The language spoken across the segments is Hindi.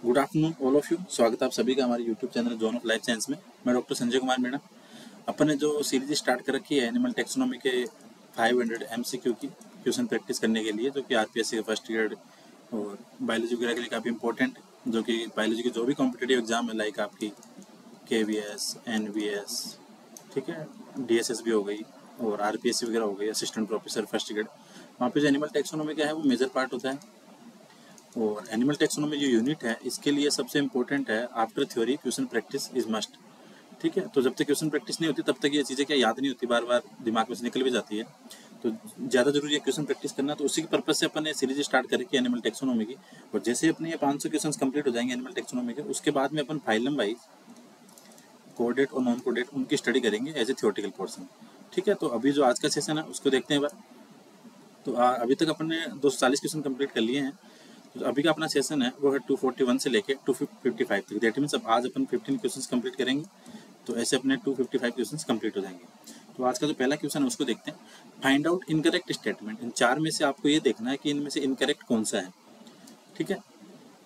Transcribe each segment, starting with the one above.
Good afternoon all of you. स्वागत है आप सभी का हमारे YouTube channel zone of life science में। मैं डॉक्टर संजय कुमार मीणा। अपन ने जो सीरीज स्टार्ट कर रखी है एनिमल टेक्सोनॉमी के 500 MCQ की क्वेश्चन प्रैक्टिस करने के लिए, जो कि आरपीएससी का फर्स्ट ईयर और बायोलॉजी वगैरह के लिए काफ़ी इंपॉर्टेंट, जो कि बायोलॉजी के जो भी कॉम्पिटेटिव एग्जाम है लाइक आपकी KVS, NVS, ठीक है, DSS भी हो गई और RPSC वगैरह हो गई, असिस्टेंट प्रोफेसर फर्स्ट ग्रेड, वहाँ पे जो एनिमल टेक्सोनॉमी का है वो मेजर पार्ट होता है। और एनिमल टेक्सोनॉमी जो यूनिट है इसके लिए सबसे इंपॉर्टेंट है after theory question practice is must. ठीक है, तो जब तक क्वेश्चन प्रैक्टिस नहीं होती तब तक ये चीज़ें क्या याद नहीं होती, बार बार दिमाग में से निकल भी जाती है। तो ज़्यादा जरूरी है क्वेश्चन प्रैक्टिस करना। तो उसी के पर्पज से अपन ने सीरीज स्टार्ट करी की एनिमल टेक्सोनॉमी की। और जैसे अपने ये 500 क्वेश्चन कंप्लीट हो जाएंगे एनिमल टेक्सोनॉमी के, उसके बाद में अपन फाइलम वाइज कोडेड और नॉन कोडेड उनकी स्टडी करेंगे एज ए थियोरेटिकल पोर्सन। ठीक है, तो अभी जो आज का सेशन है उसको देखते हैं बार। तो अभी तक अपन ने 240 क्वेश्चन कंप्लीट कर लिए हैं। तो अभी का अपना सेशन है वो है 241 से लेके 255 तक। दैट मीन्स अब आज अपन 15 क्वेश्चंस कंप्लीट करेंगे, तो ऐसे अपने 255 क्वेश्चंस कंप्लीट हो जाएंगे। तो आज का जो पहला क्वेश्चन है उसको देखते हैं। Find out incorrect statement. इन चार में से आपको ये देखना है कि इनमें से इनकरेक्ट कौन सा है। ठीक है,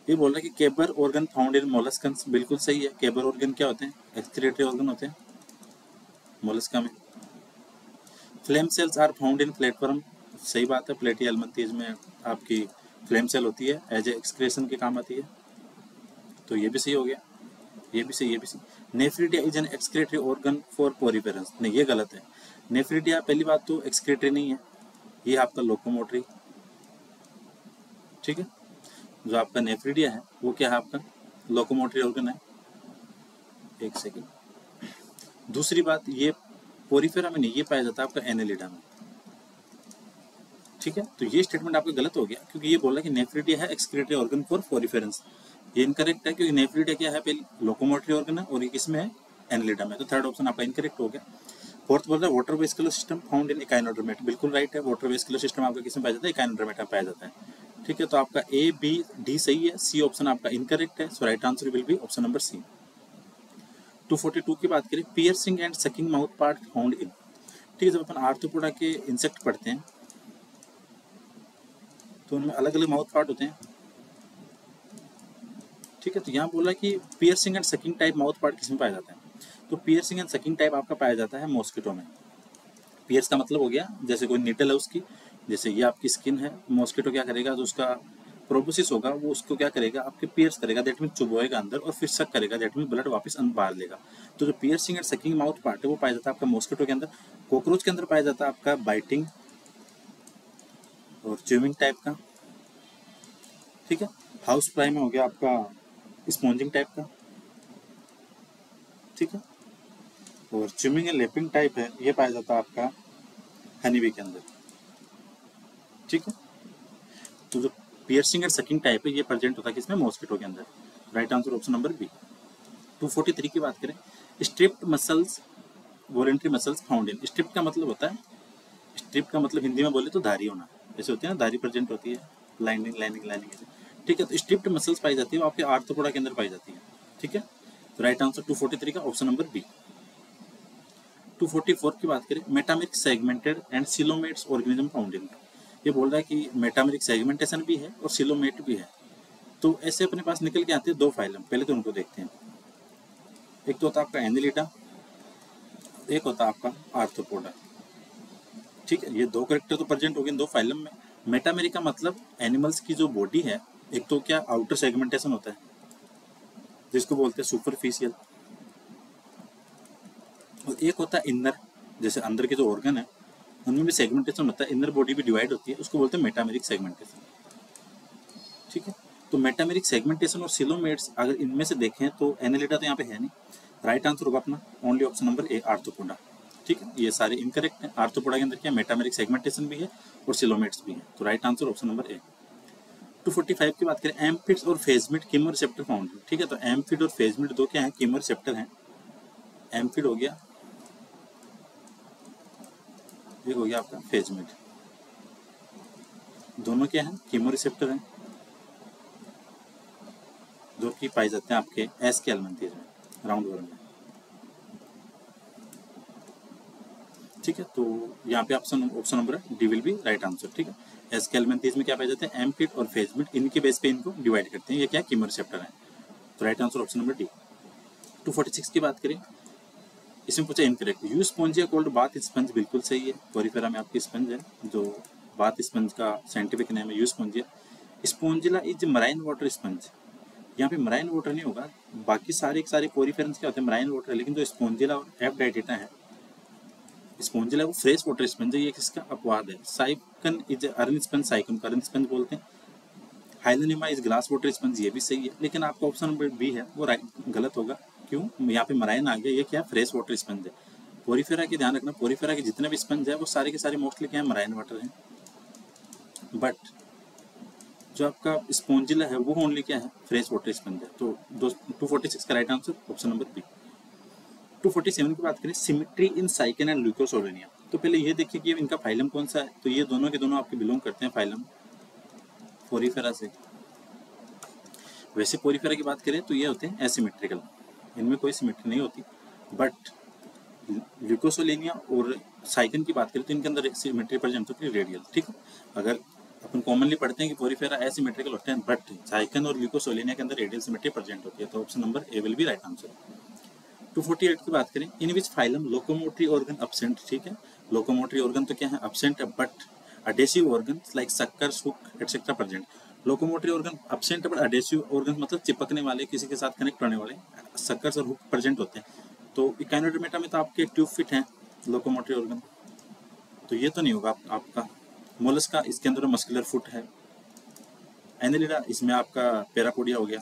ये बोल रहा है कि केबर ऑर्गन फाउंड इन मोलस्कन्स, बिल्कुल सही है। केबर ऑर्गन क्या होते हैं? एक्सक्रीटरी ऑर्गन होते हैं मोलस्का में। Flame cells are found in platform, सही बात है। प्लेटियलमंथीज में आपकी फ्लेम सेल होती है, एज ए एक्सक्रेशन के काम आती है, तो ये भी सही हो गया। ये भी सही, ये भी सही। Nephridia is an excretory organ for poriferans, नहीं ये गलत है। नेफ्रिडिया पहली बात तो एक्सक्रेटरी नहीं है, ये आपका लोकोमोटरी। ठीक है, जो आपका नेफ्रिडिया है वो क्या है? आपका लोकोमोटरी ऑर्गन है। एक सेकेंड। दूसरी बात, ये पोरिफेरा में नहीं, ये पाया जाता है आपका एनेलिडा में। ठीक है, तो ये स्टेटमेंट आपका गलत हो गया, क्योंकि ये बोला कि नेफ्रिडिया है एक्सक्रीटरी ऑर्गन फॉर पोरिफेरेंस। ये इनकरेक्ट है, क्योंकि नेफ्रिडिया क्या है? पहले लोकोमोटरी ऑर्गन है और ये किसमें है? एनेलिडा में। तो थर्ड ऑप्शन आपका इनकरेक्ट हो गया। फोर्थ बोल रहा है water vascular system found in echinoderm, बिल्कुल राइट है। वाटर वेस्कुलर सिस्टम आपका किसमें पाया जाता है? इकाइनोडर्मेट में पाया जाता है। ठीक है, तो आपका A, B, D सही है, C ऑप्शन आपका इनकरेक्ट है। So right answer will be option number C। 242 की बात करें, piercing and sucking mouth part found in. ठीक है, जब अपन आर्थ्रोपोडा के इंसेक्ट पढ़ते हैं तो उनमें अलग अलग माउथ पार्ट होते हैं। ठीक है, तो यहाँ बोला कि piercing and sucking type mouth part किसमें पाया जाता है? तो पियर्सिंग एंड सकिंग टाइप आपका पाया जाता है मॉस्किटो में। पियर्स का मतलब हो गया जैसे कोई निटल है उसकी, जैसे ये आपकी स्किन है। मॉस्किटो क्या करेगा? जो उसका प्रोबोसिस होगा वो उसको क्या करेगा? आपके पियर्स करेगा, दैट मीन चुभोएगा अंदर और फिर सक करेगा, दैट मीन ब्लड वापस बाहर लेगा। तो जो piercing and sucking mouth part है वो पाया जाता है आपका मॉस्किटो के अंदर। कॉकरोच के अंदर पाया जाता है आपका बाइटिंग और च्यूइंग टाइप का। ठीक है, हाउस फ्लाई में हो गया आपका स्पॉन्जिंग टाइप का। ठीक है, और च्यूइंग एंड लैपिंग टाइप है, ये पाया जाता है आपका हनीबी के अंदर। ठीक है, तो जो पियर्सिंग एंड सकिंग टाइप है ये प्रेजेंट होता है किसमें? मॉस्किटो के अंदर। Right answer option number B. 243 की बात करें, striped muscles voluntary muscles found in. Striped का मतलब होता है, स्ट्रिप का मतलब हिंदी में बोले तो धारी होना, ऐसे होती है ना, धारी प्रेजेंट होती है, लाइनिंग लाइनिंग लाइनिंग ऐसे। ठीक है, तो स्ट्रिप्ड मसल्स पाई जाती है वो आपके आर्थ्रोपोडा के अंदर पाई जाती है। ठीक है, तो राइट आंसर 243 का ऑप्शन नंबर बी। 244 की बात करें, metameric segmented and coelomates organism found in. ये बोल रहा है कि मेटामेरिक सेगमेंटेशन भी है और सिलोमेट भी है। तो ऐसे अपने पास निकल के आते हैं दो फाइलम, पहले तो उनको देखते हैं। एक तो होता है आपका एनिलिडा, एक होता है आपका आर्थ्रोपोडा। ठीक है, ये दो कैरेक्टर तो प्रेजेंट हो गए दो फाइलम में। मेटामेरिक का मतलब एनिमल्स की जो बॉडी है, एक तो क्या आउटर सेगमेंटेशन होता है जिसको बोलते हैं सुपरफिशियल, और एक होता है इनर, जैसे अंदर के जो ऑर्गन है उनमें भी सेगमेंटेशन होता है, इनर बॉडी भी डिवाइड होती है, उसको बोलते हैं मेटामेरिक सेगमेंटेशन। ठीक है, तो मेटामेरिक सेगमेंटेशन और सिलोमेट्स अगर इनमें से देखें तो एनालिडा तो यहाँ पे है नहीं। राइट आंसर होगा अपना ओनली ऑप्शन नंबर ए, आर्थ्रोपोडा। ठीक है, ये सारे इनकरेक्ट हैं। आर्थ्रोपोडा के अंदर क्या मेटामेरिक सेगमेंटेशन भी है और सिलोमेट्स भी है, तो राइट आंसर ऑप्शन नंबर ए। 245 की बात करें, एम्फिड्स और फेजमिड कीमोरिसेप्टर फाउंड। ठीक है, तो एम्फिड और फेजमिड दो क्या है? कीमोरिसेप्टर हैं। एम्फिड हो गया, एक हो गया आपका फेजमिड, दोनों क्या है? कीमोरिसेप्टर हैं, जो कि पाए जाते हैं आपके एस के एलमंथीज में, राउंड वर्म में। ठीक है, तो यहाँ पे option number D will be right answer. ठीक है, एस के एलमंथीज में क्या पाए जाते हैं? एम्फिड और फेजमिड, इनके बेस पे इनको डिवाइड करते हैं। ये क्या है? कीमोरिसेप्टर है। तो right answer option number D. 246 की बात करें, इसमें पूछा incorrect. You Spongia cold bath sponge, बिल्कुल सही है। पोरिफेरा में आपकी स्पंज है, जो बाथ स्पंज का साइंटिफिक नेम है you Spongia. Spongilla is marine water sponge, यहाँ पे मराइन वाटर नहीं होगा, बाकी सारे पोरिफेरंस क्या होते हैं मराइन वाटर, लेकिन जो स्पॉन्जिला और एफडाइटेटा है, स्पॉन्जिला वो फ्रेश वाटर स्पंज है, ये किसका अपवाद है। साइकन इज अर्न स्पंज, साइकन का अर्न स्पंज बोलते हैं। हाइलोनिमा इज ग्लास वाटर स्पंज, ये भी सही है, लेकिन आपका ऑप्शन नंबर बी है वो गलत होगा। क्यों, यहाँ पे मराइन आ गया, ये क्या है फ्रेश वाटर स्पंज है। पोरिफेरा की ध्यान रखना, पोरिफेरा के जितने भी स्पंज है वो सारे के सारे मोस्टली क्या है मराइन वाटर है, बट जो आपका स्पॉन्जिला है वो ओनली क्या है फ्रेश वाटर स्पंज है। तो 246 का right answer option number B. 247 की बात करें, symmetry in Sycon and Leucosolenia. तो पहले ये देखिए कि इनका फाइलम कौन सा है, तो ये दोनों के दोनों आपके बिलोंग करते हैं फाइलम पोरिफेरा से। वैसे पोरिफेरा की बात करें तो ये होते हैं एसिमेट्रिकल, इनमें कोई सिमेट्री नहीं होती, बट ल्यूकोसोलेनिया और साइकन की बात करें तो इनके अंदर सिमेट्री प्रेजेंट होती है रेडियल। ठीक है, अगर अपन कॉमनली पढ़ते हैं कि पोरिफेरा एसिमेट्रिकल होते हैं, बट साइकन और ल्यूकोसोलेनिया के अंदर रेडियल सिमेट्री प्रेजेंट होती है, तो option number A will be right answer. 248 की बात करें, in which phylum locomotory organ absent. ठीक है, लोकोमोटरी ऑर्गन तो क्या है अपसेंट है, but adhesive organ like suckers hook etcetera present. Locomotory organ absent है बट अडेसिव ऑर्गन मतलब चिपकने वाले, किसी के साथ कनेक्ट होने वाले सक्कर्स और हुक प्रेजेंट होते हैं। तो इकाइनोडर्मेटा में तो आपके ट्यूब फिट हैं लोकोमोटरी ऑर्गन, तो ये तो नहीं होगा आपका। मोलस्का इसके अंदर मस्कुलर फुट है। एनेलिडा इसमें आपका पैरापोडिया हो गया।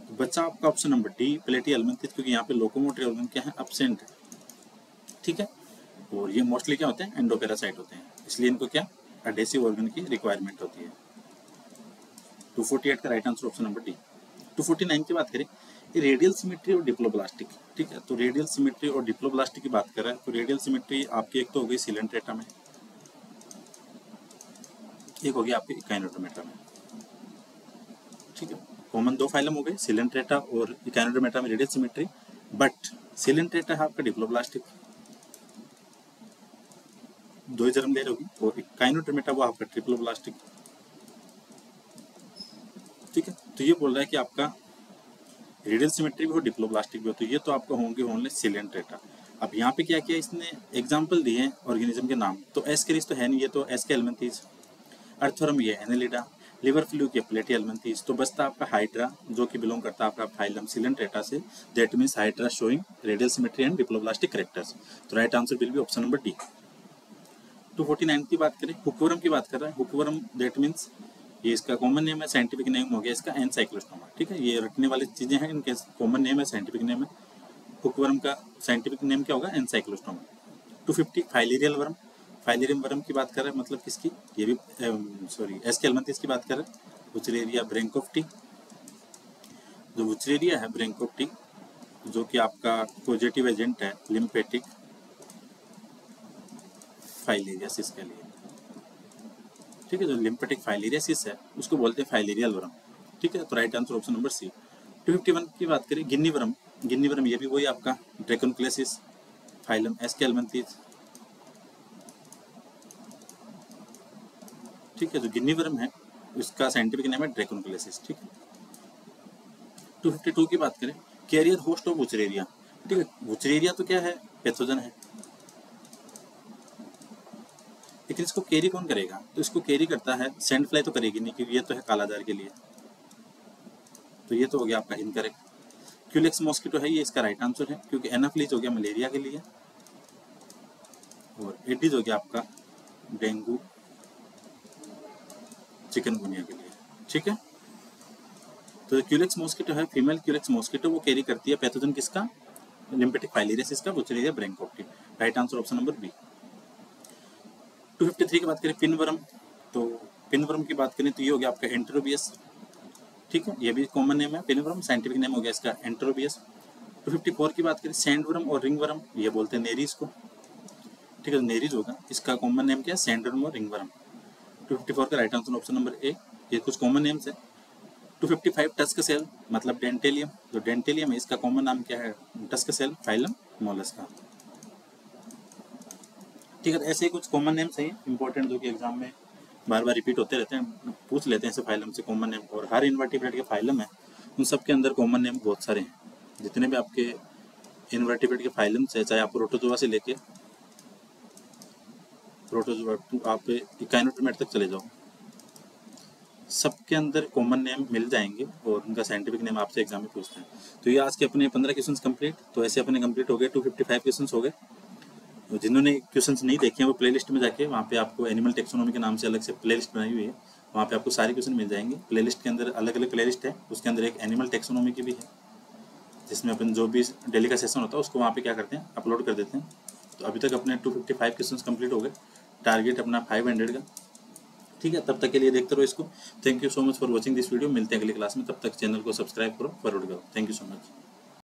तो बच्चा आपका ऑप्शन नंबर डी प्लेटी एल्मेंथिस, क्योंकि यहाँ पे लोकोमोटरी ऑर्गन क्या है अपसेंट है। ठीक है, और ये मोस्टली क्या होते हैं एंडोपेरासाइट होते हैं, इसलिए इनको क्या एडेसिव ऑर्गन की रिक्वायरमेंट होती है। 248 का right answer option number D. 249 की बात करें, रेडियल सिमेट्री और डिप्लोब्लास्टिक। ठीक है, तो रेडियल सिमेट्री और डिप्लोब्लास्टिक की बात कर रहा है, तो रेडियल सिमेट्री आपकी एक तो हो गई सिलेंट्रेटा में, एक हो गया आपके इकाइनोडर्मेटा में। ठीक है, कॉमन दो फाइलम हो गए सिलेंट्रेटा और इकाइनोडर्मेटा में रेडियल सिमेट्री, बट सिलेंट्रेटा है आपका डिप्लोब्लास्टिक, दो ही जन्म ले रही होगी, और इकाइनोडर्मेटा वो आपका ट्रिप्लोब्लास्टिक। ठीक है, तो ये बोल रहा है कि आपका रेडियल सिमेट्री भी हो डिप्लोब्लास्टिक भी हो, तो ये तो आपका होंगे ओनली सिलेंट्रेटा। अब यहाँ पे क्या किया इसने एग्जाम्पल दिए हैं ऑर्गेनिज्म के नाम, तो एस्केरिस तो है नहीं, ये तो एस्के एल्मेंथिस, अर्थोरम ये एनेलिडा, लिवर फ्लूक ये प्लेटी एल्मेंथिस। तो बचता आपका हाइड्रा जो कि बिलोंग करता है आपका फाइलम सिलेंट्रेटा से, that means hydra showing radial symmetry and diploblastic characters. तो right answer will be option number D. 249 की बात करें, हुकवर्म की बात कर रहा है, हुकवर्म दैट मीन्स ये इसका कॉमन नेम है, साइंटिफिक नेम हो गया इसका एनसाइक्लोस्टोमा। ठीक है, ये रटने वाली चीजें हैं, इनके कॉमन नेम है साइंटिफिक नेम है। हुकवर्म का साइंटिफिक नेम क्या होगा एनसाइक्लोस्टोमा। 250 फाइलेरियल वर्म, फाइलेरियम वर्म की बात कर रहे हैं, मतलब किसकी, ये भी सॉरी एस्के एल्मेंथिस की बात कर रहे हैं। वुचरेरिया ब्रैंकोप्टी, जो वुचरेरिया है ब्रैंकोप्टी जो कि आपका पॉजिटिव एजेंट है लिम्फेटिक फाइलेरियासिस के लिए। ठीक है, जो लिम्फेटिक फाइलेरियासिस है उसको बोलते हैं फाइलेरियल वर्म। ठीक है, तो right answer option number C. 251 की बात करें, गिन्नी वर्म, गिन्नी वर्म ये भी वही आपका ड्रैकोनक्लेसिस फाइलम एस्के एल्मेंथिस। ठीक है, जो गिन्नी वर्म है उसका साइंटिफिक नेम है ड्रैकोनक्लेसिस। ठीक है, 252 की बात करें, कैरियर होस्ट ऑफ वुचरेरिया। ठीक है, वुचरेरिया तो क्या है पैथोजन है, लेकिन इसको कैरी कौन करेगा, तो इसको कैरी करता है सैंड फ्लाई तो करेगी नहीं, क्योंकि ये तो है कालाजार के लिए, तो ये तो हो गया आपका इनकरेक्ट। क्यूलेक्स मॉस्किटो है ये इसका राइट आंसर है, क्योंकि एनाफ्लीज हो गया मलेरिया के लिए, और एडिज हो गया आपका डेंगू चिकनगुनिया के लिए। ठीक है, तो क्यूलेक्स मॉस्किटो है फीमेल क्यूलेक्स मॉस्किटो, वो कैरी करती है पैथोजन किसका लिम्फेटिक फाइलेरियासिस का, Wuchereria bancrofti. Right answer option number B. 253 की बात करें पिनवर्म, तो पिनवर्म की बात करें तो ये हो गया आपका एंटेरोबियस। ठीक है, ये भी कॉमन नेम है पिनवर्म, साइंटिफिक नेम हो गया इसका एंटेरोबियस। 254 की बात करें सैंडवर्म और रिंगवर्म, ये बोलते हैं नेरीज को। ठीक है, नेरीज होगा, इसका कॉमन नेम क्या है सैंडवर्म और रिंगवर्म। 254 का राइट आंसर ऑप्शन नंबर ए, ये कुछ कॉमन नेम्स है। 255 टस्क सेल मतलब डेंटेलियम, जो डेंटेलियम है इसका कॉमन नाम क्या है टस्क सेल फाइलम मोलस्का। ठीक है, तो ऐसे ही कुछ कॉमन नेम्स हैं इंपॉर्टेंट जो कि एग्जाम में बार बार रिपीट होते रहते हैं, पूछ लेते हैं ऐसे फाइलम से कॉमन नेम, और हर इन्वर्टिब्रेट के फाइलम है उन सब के अंदर कॉमन नेम बहुत सारे हैं। जितने भी आपके इनवर्टिब्रेट के फाइलम्स है, चाहे आप प्रोटोजोआ से लेके प्रोटोजोआ आप इकाइनोडर्मेट तक चले जाओ, सबके अंदर कॉमन नेम मिल जाएंगे और उनका साइंटिफिक नेम आपसे एग्जाम में पूछते हैं। तो ये आज के अपने 15 क्वेश्चंस कंप्लीट। तो ऐसे अपने कंप्लीट हो गए 255 क्वेश्चंस हो गए। तो जिन्होंने क्वेश्चंस नहीं देखे हैं वो प्लेलिस्ट में जाके वहाँ पे आपको एनिमल टेक्सोनॉमी के नाम से अलग से प्लेलिस्ट बनाई हुई है, वहाँ पे आपको सारे क्वेश्चन मिल जाएंगे। प्लेलिस्ट के अंदर अलग अलग प्लेलिस्ट है, उसके अंदर एक एनिमल टेक्सोनॉमी की भी है, जिसमें अपन जो भी डेली का सेशन होता है उसको वहाँ पे क्या करते हैं, अपलोड कर देते हैं। तो अभी तक अपने 255 क्वेश्चंस कंप्लीट हो गए, टारगेट अपना 500 का। ठीक है, तब तक के लिए देखते रहो इसको। Thank you so much for watching this video. मिलते हैं अगली क्लास में, तब तक चैनल को सब्सक्राइब करो, फॉरवर्ड करो। Thank you so much.